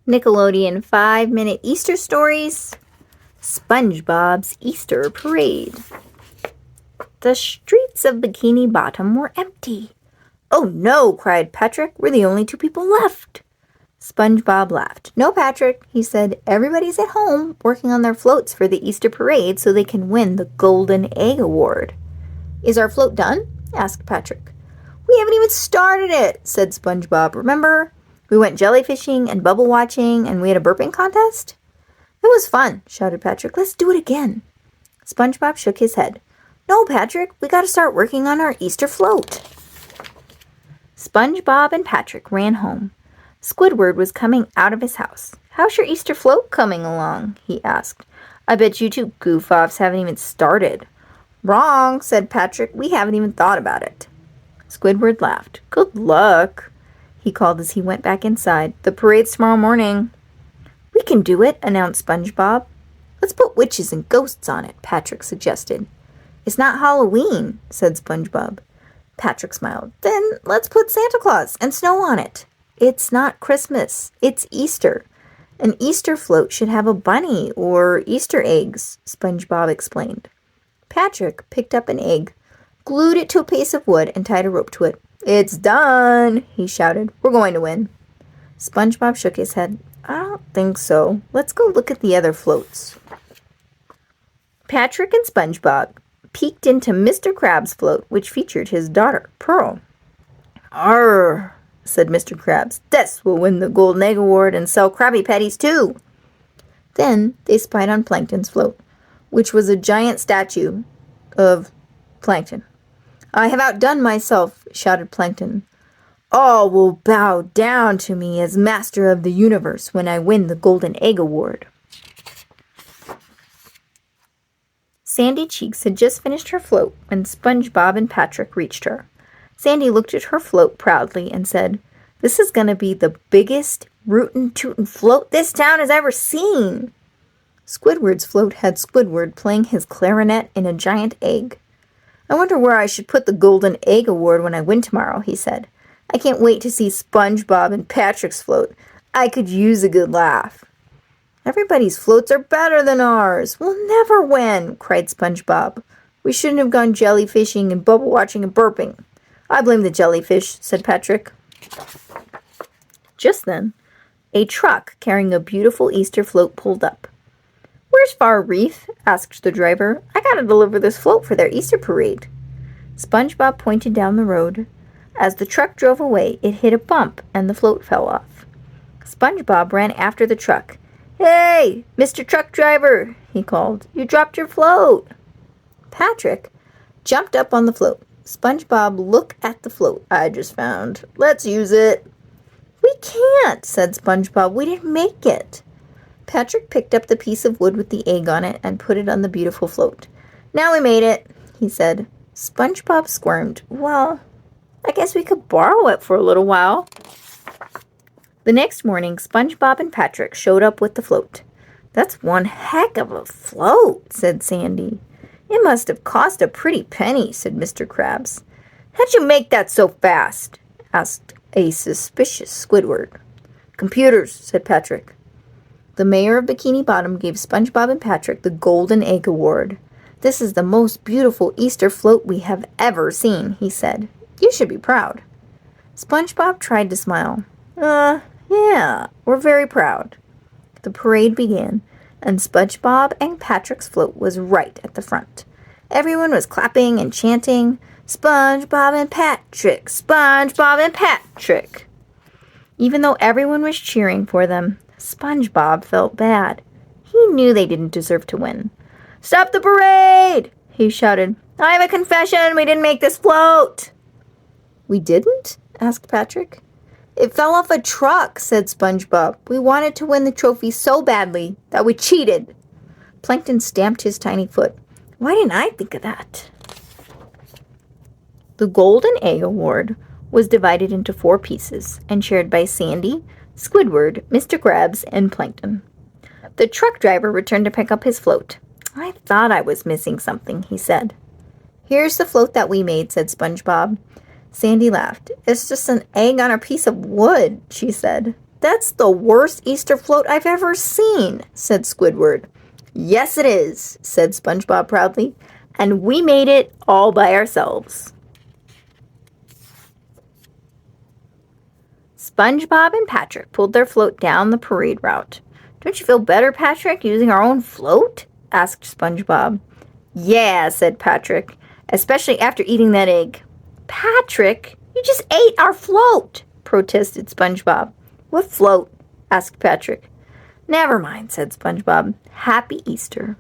Nickelodeon 5-minute Easter stories. SpongeBob's Easter Parade. The streets of Bikini Bottom were empty. "Oh no," cried Patrick. "We're the only two people left." SpongeBob laughed. "No, Patrick," he said. "Everybody's at home working on their floats for the Easter parade so they can win the Golden Egg Award." "Is our float done?" asked Patrick. "We haven't even started it," said SpongeBob. "Remember? We went jellyfishing and bubble watching, and we had a burping contest." "It was fun," shouted Patrick. "Let's do it again." SpongeBob shook his head. "No, Patrick, we gotta start working on our Easter float." SpongeBob and Patrick ran home. Squidward was coming out of his house. "How's your Easter float coming along?" he asked. "I bet you two goof-offs haven't even started." "Wrong," said Patrick. "We haven't even thought about it." Squidward laughed. "Good luck," he called as he went back inside. "The parade's tomorrow morning." "We can do it," announced SpongeBob. "Let's put witches and ghosts on it," Patrick suggested. "It's not Halloween," said SpongeBob. Patrick smiled. "Then let's put Santa Claus and snow on it." "It's not Christmas. It's Easter. An Easter float should have a bunny or Easter eggs," SpongeBob explained. Patrick picked up an egg, glued it to a piece of wood, and tied a rope to it. "It's done," he shouted. "We're going to win." SpongeBob shook his head. "I don't think so. Let's go look at the other floats." Patrick and SpongeBob peeked into Mr. Krabs' float, which featured his daughter, Pearl. "Arr," said Mr. Krabs. "This will win the Golden Egg Award and sell Krabby Patties, too." Then they spied on Plankton's float, which was a giant statue of Plankton. "I have outdone myself," shouted Plankton. "All will bow down to me as master of the universe when I win the Golden Egg Award." Sandy Cheeks had just finished her float when SpongeBob and Patrick reached her. Sandy looked at her float proudly and said, "This is going to be the biggest rootin' float this town has ever seen." Squidward's float had Squidward playing his clarinet in a giant egg. "I wonder where I should put the Golden Egg Award when I win tomorrow," he said. "I can't wait to see SpongeBob and Patrick's float. I could use a good laugh." "Everybody's floats are better than ours. We'll never win," cried SpongeBob. "We shouldn't have gone jellyfishing and bubble watching and burping." "I blame the jellyfish," said Patrick. Just then, a truck carrying a beautiful Easter float pulled up. "Where's Far Reef?" asked the driver. "I gotta deliver this float for their Easter parade." SpongeBob pointed down the road. As the truck drove away, it hit a bump and the float fell off. SpongeBob ran after the truck. "Hey, Mr. Truck Driver," he called. "You dropped your float." Patrick jumped up on the float. "SpongeBob, look at the float I just found. Let's use it." "We can't," said SpongeBob. "We didn't make it." Patrick picked up the piece of wood with the egg on it and put it on the beautiful float. "Now we made it," he said. SpongeBob squirmed. "Well, I guess we could borrow it for a little while." The next morning, SpongeBob and Patrick showed up with the float. "That's one heck of a float," said Sandy. "It must have cost a pretty penny," said Mr. Krabs. "How'd you make that so fast?" asked a suspicious Squidward. "Computers," said Patrick. The mayor of Bikini Bottom gave SpongeBob and Patrick the Golden Egg Award. "This is the most beautiful Easter float we have ever seen," he said. "You should be proud." SpongeBob tried to smile. Yeah, we're very proud." The parade began, and SpongeBob and Patrick's float was right at the front. Everyone was clapping and chanting, "SpongeBob and Patrick! SpongeBob and Patrick!" Even though everyone was cheering for them, SpongeBob felt bad. He knew they didn't deserve to win. "Stop the parade!" he shouted. "I have a confession. We didn't make this float." "We didn't?" asked Patrick. "It fell off a truck," said SpongeBob. "We wanted to win the trophy so badly that we cheated." Plankton stamped his tiny foot. "Why didn't I think of that?" The Golden Egg Award was divided into 4 pieces and shared by Sandy, Squidward, Mr. Krabs, and Plankton. The truck driver returned to pick up his float. "I thought I was missing something," he said. "Here's the float that we made," said SpongeBob. Sandy laughed. "It's just an egg on a piece of wood," she said. That's the worst Easter float I've ever seen, said Squidward. Yes, it is, said SpongeBob proudly. And we made it all by ourselves. SpongeBob and Patrick pulled their float down the parade route. Don't you feel better, Patrick, using our own float? Asked SpongeBob. Yeah, said Patrick, especially after eating that egg. Patrick, you just ate our float, protested SpongeBob. What float? Asked Patrick. Never mind, said SpongeBob. Happy Easter.